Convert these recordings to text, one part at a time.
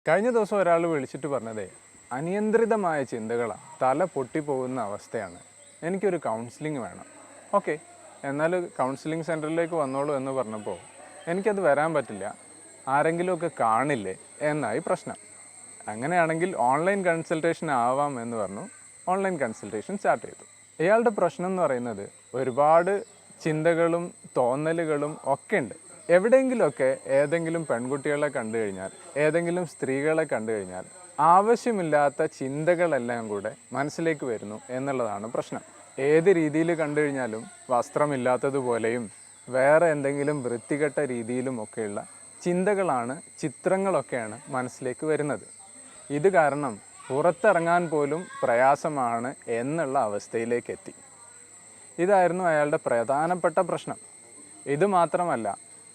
കഴിഞ്ഞ ദിവസം ഒരാൾ വിളിച്ചിട്ട് പറഞ്ഞതേ അനിയന്ത്രിതമായ ചിന്തകളാണ്, തല പൊട്ടിപ്പോകുന്ന അവസ്ഥയാണ്, എനിക്കൊരു കൗൺസിലിംഗ് വേണം. ഓക്കെ, എന്നാൽ കൗൺസിലിംഗ് സെൻറ്ററിലേക്ക് വന്നോളൂ എന്ന് പറഞ്ഞപ്പോൾ എനിക്കത് വരാൻ പറ്റില്ല, ആരെങ്കിലുമൊക്കെ കാണില്ലേ എന്നായി പ്രശ്നം. അങ്ങനെയാണെങ്കിൽ ഓൺലൈൻ കൺസൾട്ടേഷൻ ആവാം എന്ന് പറഞ്ഞു. ഓൺലൈൻ കൺസൾട്ടേഷൻ സ്റ്റാർട്ട് ചെയ്തു. ഇയാളുടെ പ്രശ്നം എന്ന് പറയുന്നത് ഒരുപാട് ചിന്തകളും തോന്നലുകളും ഒക്കെ ഉണ്ട്. എവിടെയെങ്കിലുമൊക്കെ ഏതെങ്കിലും പെൺകുട്ടികളെ കണ്ടു കഴിഞ്ഞാൽ, ഏതെങ്കിലും സ്ത്രീകളെ കണ്ടു കഴിഞ്ഞാൽ ആവശ്യമില്ലാത്ത ചിന്തകളെല്ലാം കൂടെ മനസ്സിലേക്ക് വരുന്നു എന്നുള്ളതാണ് പ്രശ്നം. ഏത് രീതിയിൽ കണ്ടു കഴിഞ്ഞാലും വസ്ത്രമില്ലാത്തതുപോലെയും വേറെ എന്തെങ്കിലും വൃത്തികെട്ട രീതിയിലും ഒക്കെയുള്ള ചിന്തകളാണ്, ചിത്രങ്ങളൊക്കെയാണ് മനസ്സിലേക്ക് വരുന്നത്. ഇത് കാരണം പുറത്തിറങ്ങാൻ പോലും പ്രയാസമാണ് എന്നുള്ള അവസ്ഥയിലേക്ക് എത്തി. ഇതായിരുന്നു അയാളുടെ പ്രധാനപ്പെട്ട പ്രശ്നം. ഇത് മാത്രമല്ല,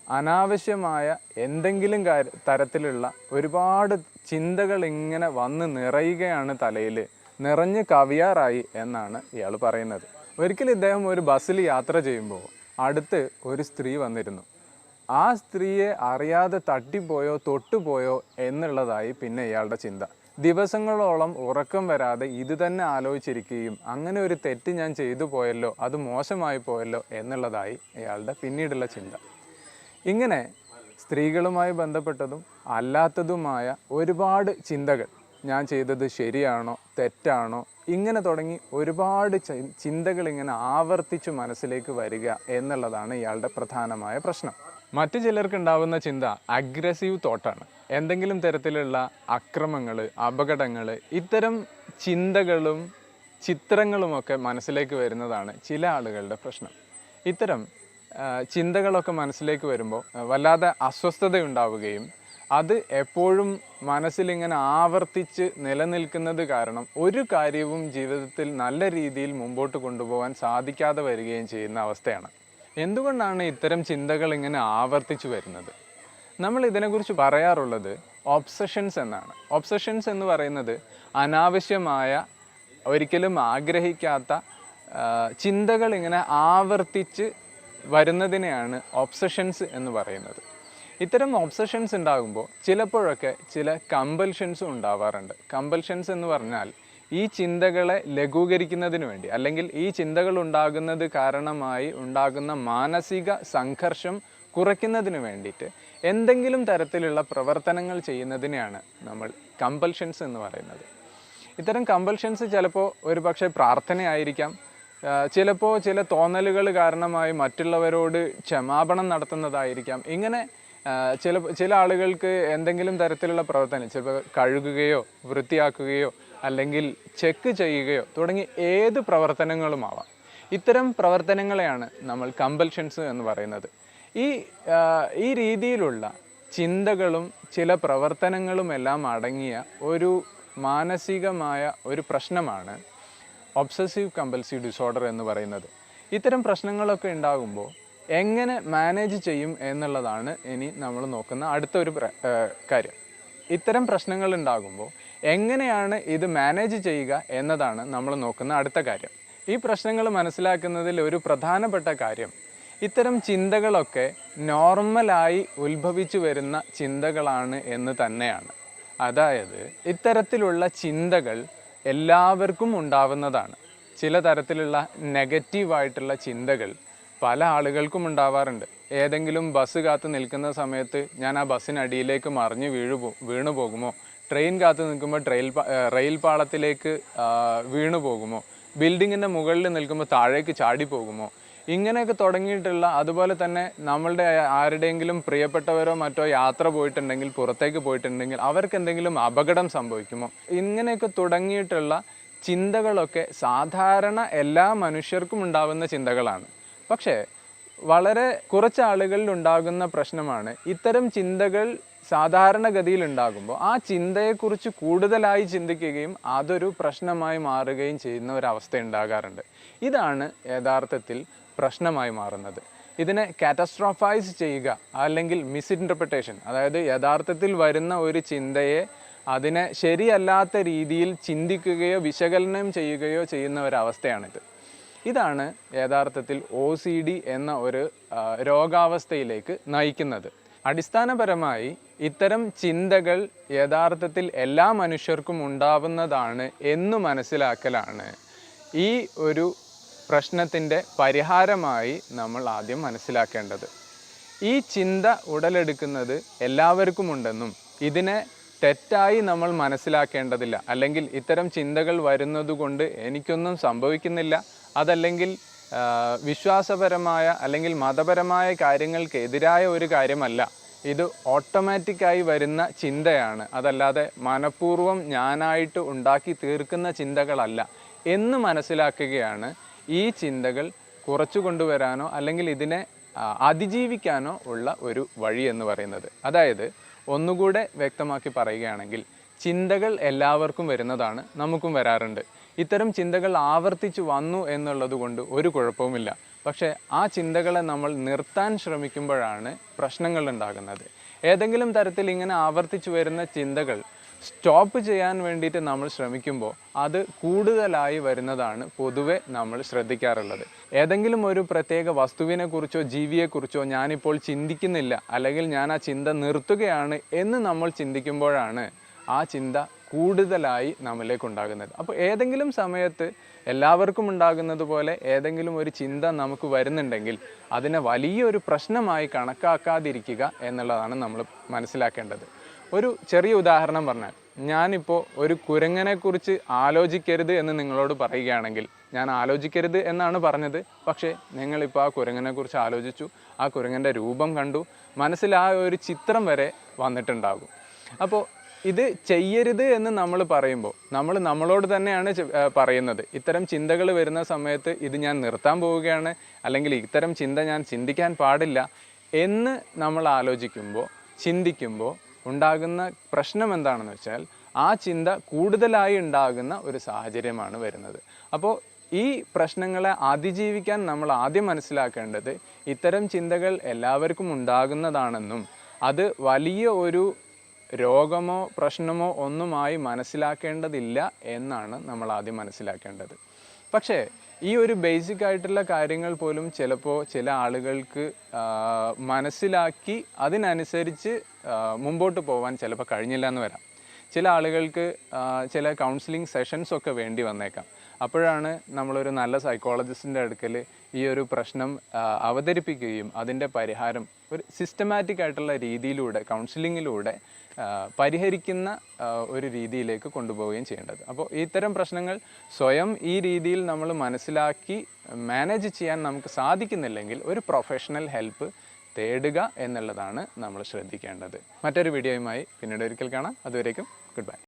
അനാവശ്യമായ എന്തെങ്കിലും തരത്തിലുള്ള ഒരുപാട് ചിന്തകൾ ഇങ്ങനെ വന്ന് നിറയുകയാണ്, തലയിൽ നിറഞ്ഞ് കവിയാറായി എന്നാണ് ഇയാൾ പറയുന്നത്. ഒരിക്കലും ഇദ്ദേഹം ഒരു ബസ്സിൽ യാത്ര ചെയ്യുമ്പോൾ അടുത്ത് ഒരു സ്ത്രീ വന്നിരുന്നു. ആ സ്ത്രീയെ അറിയാതെ തട്ടിപ്പോയോ തൊട്ടുപോയോ എന്നുള്ളതായി പിന്നെ ഇയാളുടെ ചിന്ത. ദിവസങ്ങളോളം ഉറക്കം വരാതെ ഇത് തന്നെ ആലോചിച്ചിരിക്കുകയും അങ്ങനെ ഒരു തെറ്റ് ഞാൻ ചെയ്തു പോയല്ലോ, അത് മോശമായി പോയല്ലോ എന്നുള്ളതായി ഇയാളുടെ പിന്നീടുള്ള ചിന്ത. ഇങ്ങനെ സ്ത്രീകളുമായി ബന്ധപ്പെട്ടതും അല്ലാത്തതുമായ ഒരുപാട് ചിന്തകൾ, ഞാൻ ചെയ്തത് ശരിയാണോ തെറ്റാണോ, ഇങ്ങനെ തുടങ്ങി ഒരുപാട് ചിന്തകൾ ഇങ്ങനെ ആവർത്തിച്ച് മനസ്സിലേക്ക് വരിക എന്നുള്ളതാണ് ഇയാളുടെ പ്രധാനമായ പ്രശ്നം. മറ്റു ചിലർക്ക് ഉണ്ടാവുന്ന ചിന്ത അഗ്രസീവ് തോട്ടാണ്. എന്തെങ്കിലും തരത്തിലുള്ള അക്രമങ്ങൾ, അപകടങ്ങൾ, ഇത്തരം ചിന്തകളും ചിത്രങ്ങളുമൊക്കെ മനസ്സിലേക്ക് വരുന്നതാണ് ചില ആളുകളുടെ പ്രശ്നം. ഇത്തരം ചിന്തകളൊക്കെ മനസ്സിലേക്ക് വരുമ്പോൾ വല്ലാതെ അസ്വസ്ഥതയുണ്ടാവുകയും അത് എപ്പോഴും മനസ്സിലിങ്ങനെ ആവർത്തിച്ച് നിലനിൽക്കുന്നത് കാരണം ഒരു കാര്യവും ജീവിതത്തിൽ നല്ല രീതിയിൽ മുമ്പോട്ട് കൊണ്ടുപോകാൻ സാധിക്കാതെ വരികയും ചെയ്യുന്ന അവസ്ഥയാണ്. എന്തുകൊണ്ടാണ് ഇത്തരം ചിന്തകൾ ഇങ്ങനെ ആവർത്തിച്ചു വരുന്നത്? നമ്മൾ ഇതിനെക്കുറിച്ച് പറയാറുള്ളത് ഒബ്സഷൻസ് എന്നാണ്. ഒബ്സഷൻസ് എന്ന് പറയുന്നത് അനാവശ്യമായ, ഒരിക്കലും ആഗ്രഹിക്കാത്ത ചിന്തകൾ ഇങ്ങനെ ആവർത്തിച്ച് വരുന്നതിനെയാണ് ഒബ്സഷൻസ് എന്ന് പറയുന്നത്. ഇത്തരം ഒബ്സഷൻസ് ഉണ്ടാകുമ്പോൾ ചിലപ്പോഴൊക്കെ ചില കമ്പൽഷൻസും ഉണ്ടാവാറുണ്ട്. കമ്പൽഷൻസ് എന്ന് പറഞ്ഞാൽ ഈ ചിന്തകളെ ലഘൂകരിക്കുന്നതിന് വേണ്ടി, അല്ലെങ്കിൽ ഈ ചിന്തകൾ ഉണ്ടാകുന്നത് കാരണമായി ഉണ്ടാകുന്ന മാനസിക സംഘർഷം കുറയ്ക്കുന്നതിന് വേണ്ടിയിട്ട് എന്തെങ്കിലും തരത്തിലുള്ള പ്രവർത്തനങ്ങൾ ചെയ്യുന്നതിനെയാണ് നമ്മൾ കമ്പൽഷൻസ് എന്ന് പറയുന്നത്. ഇത്തരം കമ്പൽഷൻസ് ചിലപ്പോൾ ഒരു പക്ഷേ പ്രാർത്ഥനയായിരിക്കാം, ചിലപ്പോൾ ചില തോന്നലുകൾ കാരണമായി മറ്റുള്ളവരോട് ക്ഷമാപണം നടത്തുന്നതായിരിക്കാം. ഇങ്ങനെ ചില ആളുകൾക്ക് എന്തെങ്കിലും തരത്തിലുള്ള പ്രവർത്തനം, ചിലപ്പോൾ കഴുകുകയോ വൃത്തിയാക്കുകയോ അല്ലെങ്കിൽ ചെക്ക് ചെയ്യുകയോ തുടങ്ങി ഏത് പ്രവർത്തനങ്ങളുമാവാം. ഇത്തരം പ്രവർത്തനങ്ങളെയാണ് നമ്മൾ കമ്പൽഷൻസ് എന്ന് പറയുന്നത്. ഈ രീതിയിലുള്ള ചിന്തകളും ചില പ്രവർത്തനങ്ങളും എല്ലാം അടങ്ങിയ ഒരു മാനസികമായ ഒരു പ്രശ്നമാണ് ഒബ്സസീവ് കമ്പൽസീവ് ഡിസോർഡർ എന്ന് പറയുന്നത്. ഇത്തരം പ്രശ്നങ്ങളൊക്കെ ഉണ്ടാകുമ്പോൾ എങ്ങനെ മാനേജ് ചെയ്യും എന്നുള്ളതാണ് ഇനി നമ്മൾ നോക്കുന്ന അടുത്തൊരു കാര്യം. ഇത്തരം പ്രശ്നങ്ങൾ ഉണ്ടാകുമ്പോൾ എങ്ങനെയാണ് ഇത് മാനേജ് ചെയ്യുക എന്നതാണ് നമ്മൾ നോക്കുന്ന അടുത്ത കാര്യം. ഈ പ്രശ്നങ്ങൾ മനസ്സിലാക്കുന്നതിൽ ഒരു പ്രധാനപ്പെട്ട കാര്യം, ഇത്തരം ചിന്തകളൊക്കെ നോർമലായി ഉത്ഭവിച്ചു വരുന്ന ചിന്തകളാണ് എന്ന് തന്നെയാണ്. അതായത് ഇത്തരത്തിലുള്ള ചിന്തകൾ എല്ലാവർക്കും ഉണ്ടാവുന്നതാണ്. ചില തരത്തിലുള്ള നെഗറ്റീവായിട്ടുള്ള ചിന്തകൾ പല ആളുകൾക്കും ഉണ്ടാവാറുണ്ട്. ഏതെങ്കിലും ബസ് കാത്ത് നിൽക്കുന്ന സമയത്ത് ഞാൻ ആ ബസ്സിനടിയിലേക്ക് മറിഞ്ഞ് വീണു പോകുമോ, ട്രെയിൻ കാത്ത് നിൽക്കുമ്പോൾ റെയിൽ പാളത്തിലേക്ക് വീണു പോകുമോ, ബിൽഡിങ്ങിൻ്റെ മുകളിൽ നിൽക്കുമ്പോൾ താഴേക്ക് ചാടി പോകുമോ, ഇങ്ങനെയൊക്കെ തുടങ്ങിയിട്ടുള്ള, അതുപോലെ തന്നെ നമ്മളുടെ ആരുടെയെങ്കിലും പ്രിയപ്പെട്ടവരോ മറ്റോ യാത്ര പോയിട്ടുണ്ടെങ്കിൽ, പുറത്തേക്ക് പോയിട്ടുണ്ടെങ്കിൽ അവർക്ക് എന്തെങ്കിലും അപകടം സംഭവിക്കുമോ, ഇങ്ങനെയൊക്കെ തുടങ്ങിയിട്ടുള്ള ചിന്തകളൊക്കെ സാധാരണ എല്ലാ മനുഷ്യർക്കും ഉണ്ടാവുന്ന ചിന്തകളാണ്. പക്ഷേ വളരെ കുറച്ച് ആളുകളിൽ ഉണ്ടാകുന്ന പ്രശ്നമാണ്, ഇത്തരം ചിന്തകൾ സാധാരണഗതിയിൽ ഉണ്ടാകുമ്പോൾ ആ ചിന്തയെക്കുറിച്ച് കൂടുതലായി ചിന്തിക്കുകയും അതൊരു പ്രശ്നമായി മാറുകയും ചെയ്യുന്ന ഒരവസ്ഥ ഉണ്ടാകാറുണ്ട്. ഇതാണ് യഥാർത്ഥത്തിൽ പ്രശ്നമായി മാറുന്നത്. ഇതിനെ കാറ്റസ്ട്രോഫൈസ് ചെയ്യുക അല്ലെങ്കിൽ മിസ്ഇൻറ്റർപ്രിട്ടേഷൻ, അതായത് യഥാർത്ഥത്തിൽ വരുന്ന ഒരു ചിന്തയെ അതിനെ ശരിയല്ലാത്ത രീതിയിൽ ചിന്തിക്കുകയോ വിശകലനം ചെയ്യുകയോ ചെയ്യുന്ന ഒരവസ്ഥയാണിത്. ഇതാണ് യഥാർത്ഥത്തിൽ OCD എന്ന ഒരു രോഗാവസ്ഥയിലേക്ക് നയിക്കുന്നത്. അടിസ്ഥാനപരമായി ഇത്തരം ചിന്തകൾ യഥാർത്ഥത്തിൽ എല്ലാ മനുഷ്യർക്കും ഉണ്ടാവുന്നതാണ് എന്ന് മനസ്സിലാക്കലാണ് ഈ ഒരു പ്രശ്നത്തിൻ്റെ പരിഹാരമായി നമ്മൾ ആദ്യം മനസ്സിലാക്കേണ്ടത്. ഈ ചിന്ത ഉടലെടുക്കുന്നത് എല്ലാവർക്കും ഉണ്ടെന്നും ഇതിനെ തെറ്റായി നമ്മൾ മനസ്സിലാക്കേണ്ടതില്ല, അല്ലെങ്കിൽ ഇത്തരം ചിന്തകൾ വരുന്നത് കൊണ്ട് എനിക്കൊന്നും സംഭവിക്കുന്നില്ല, അതല്ലെങ്കിൽ വിശ്വാസപരമായ അല്ലെങ്കിൽ മതപരമായ കാര്യങ്ങൾക്ക് എതിരായ ഒരു കാര്യമല്ല, ഇത് ഓട്ടോമാറ്റിക്കായി വരുന്ന ചിന്തയാണ്, അതല്ലാതെ മനഃപൂർവ്വം ഞാനായിട്ട് ഉണ്ടാക്കി തീർക്കുന്ന ചിന്തകളല്ല എന്ന് മനസ്സിലാക്കുകയാണ് ഈ ചിന്തകൾ കുറച്ചു കൊണ്ടുവരാനോ അല്ലെങ്കിൽ ഇതിനെ അതിജീവിക്കാനോ ഉള്ള ഒരു വഴി എന്ന് പറയുന്നത്. അതായത് ഒന്നുകൂടെ വ്യക്തമാക്കി പറയുകയാണെങ്കിൽ, ചിന്തകൾ എല്ലാവർക്കും വരുന്നതാണ്, നമുക്കും വരാറുണ്ട്. ഇത്തരം ചിന്തകൾ ആവർത്തിച്ച് വന്നു എന്നുള്ളത് കൊണ്ട് ഒരു കുഴപ്പവുമില്ല. പക്ഷേ ആ ചിന്തകളെ നമ്മൾ നിർത്താൻ ശ്രമിക്കുമ്പോഴാണ് പ്രശ്നങ്ങൾ ഉണ്ടാകുന്നത്. ഏതെങ്കിലും തരത്തിൽ ഇങ്ങനെ ആവർത്തിച്ച് വരുന്ന ചിന്തകൾ സ്റ്റോപ്പ് ചെയ്യാൻ വേണ്ടിയിട്ട് നമ്മൾ ശ്രമിക്കുമ്പോൾ അത് കൂടുതലായി വരുന്നതാണ് പൊതുവെ നമ്മൾ ശ്രദ്ധിക്കാറുള്ളത്. ഏതെങ്കിലും ഒരു പ്രത്യേക വസ്തുവിനെക്കുറിച്ചോ ജീവിയെക്കുറിച്ചോ ഞാനിപ്പോൾ ചിന്തിക്കുന്നില്ല, അല്ലെങ്കിൽ ഞാൻ ആ ചിന്ത നിർത്തുകയാണ് എന്ന് നമ്മൾ ചിന്തിക്കുമ്പോഴാണ് ആ ചിന്ത കൂടുതലായി നമ്മളിലേക്ക് ഉണ്ടാകുന്നത്. അപ്പോൾ ഏതെങ്കിലും സമയത്ത് എല്ലാവർക്കും ഉണ്ടാകുന്നത് പോലെ ഏതെങ്കിലും ഒരു ചിന്ത നമുക്ക് വരുന്നുണ്ടെങ്കിൽ അതിനെ വലിയൊരു പ്രശ്നമായി കണക്കാക്കാതിരിക്കുക എന്നുള്ളതാണ് നമ്മൾ മനസ്സിലാക്കേണ്ടത്. ഒരു ചെറിയ ഉദാഹരണം പറഞ്ഞാൽ, ഞാനിപ്പോൾ ഒരു കുരങ്ങനെക്കുറിച്ച് ആലോചിക്കരുത് എന്ന് നിങ്ങളോട് പറയുകയാണെങ്കിൽ, ഞാൻ ആലോചിക്കരുത് എന്നാണ് പറഞ്ഞത്, പക്ഷേ നിങ്ങളിപ്പോൾ ആ കുരങ്ങനെക്കുറിച്ച് ആലോചിച്ചു, ആ കുരങ്ങൻ്റെ രൂപം കണ്ടു, മനസ്സിൽ ആ ഒരു ചിത്രം വരെ വന്നിട്ടുണ്ടാകും. അപ്പോൾ ഇത് ചെയ്യരുത് എന്ന് നമ്മൾ പറയുമ്പോൾ നമ്മൾ നമ്മളോട് തന്നെയാണ് പറയുന്നത്. ഇത്തരം ചിന്തകൾ വരുന്ന സമയത്ത് ഇത് ഞാൻ നിർത്താൻ പോവുകയാണ്, അല്ലെങ്കിൽ ഇത്തരം ചിന്ത ഞാൻ ചിന്തിക്കാൻ പാടില്ല എന്ന് നമ്മൾ ആലോചിക്കുമ്പോൾ, ചിന്തിക്കുമ്പോൾ ഉണ്ടാകുന്ന പ്രശ്നം എന്താണെന്ന് വെച്ചാൽ ആ ചിന്ത കൂടുതലായി ഉണ്ടാകുന്ന ഒരു സാഹചര്യമാണ് വരുന്നത്. അപ്പോൾ ഈ പ്രശ്നങ്ങളെ അതിജീവിക്കാൻ നമ്മൾ ആദ്യം മനസ്സിലാക്കേണ്ടത് ഇത്തരം ചിന്തകൾ എല്ലാവർക്കും ഉണ്ടാകുന്നതാണെന്നും അത് വലിയ ഒരു രോഗമോ പ്രശ്നമോ ഒന്നുമായി മനസ്സിലാക്കേണ്ടതില്ല എന്നാണ് നമ്മൾ ആദ്യം മനസ്സിലാക്കേണ്ടത്. പക്ഷേ ഈ ഒരു ബേസിക് ആയിട്ടുള്ള കാര്യങ്ങൾ പോലും ചിലപ്പോൾ ചില ആളുകൾക്ക് മനസ്സിലാക്കി അതിനനുസരിച്ച് മുമ്പോട്ട് പോകാൻ ചിലപ്പോൾ കഴിഞ്ഞില്ല എന്ന് വരാം. ചില ആളുകൾക്ക് ചില കൗൺസിലിംഗ് സെഷൻസ് ഒക്കെ വേണ്ടി വന്നേക്കാം. അപ്പോഴാണ് നമ്മളൊരു നല്ല സൈക്കോളജിസ്റ്റിൻ്റെ അടുക്കൽ ഈ ഒരു പ്രശ്നം അവതരിപ്പിക്കുകയും അതിൻ്റെ പരിഹാരം ഒരു സിസ്റ്റമാറ്റിക് ആയിട്ടുള്ള രീതിയിലൂടെ കൗൺസിലിങ്ങിലൂടെ പരിഹരിക്കുന്ന ഒരു രീതിയിലേക്ക് കൊണ്ടുപോവുകയും ചെയ്യേണ്ടത്. അപ്പോൾ ഇത്തരം പ്രശ്നങ്ങൾ സ്വയം ഈ രീതിയിൽ നമ്മൾ മനസ്സിലാക്കി മാനേജ് ചെയ്യാൻ നമുക്ക് സാധിക്കുന്നില്ലെങ്കിൽ ഒരു പ്രൊഫഷണൽ ഹെൽപ്പ് തേടുക എന്നുള്ളതാണ് നമ്മൾ ശ്രദ്ധിക്കേണ്ടത്. മറ്റൊരു വീഡിയോയുമായി പിന്നീട് ഒരിക്കൽ കാണാം. അതുവരേക്കും ഗുഡ് ബൈ.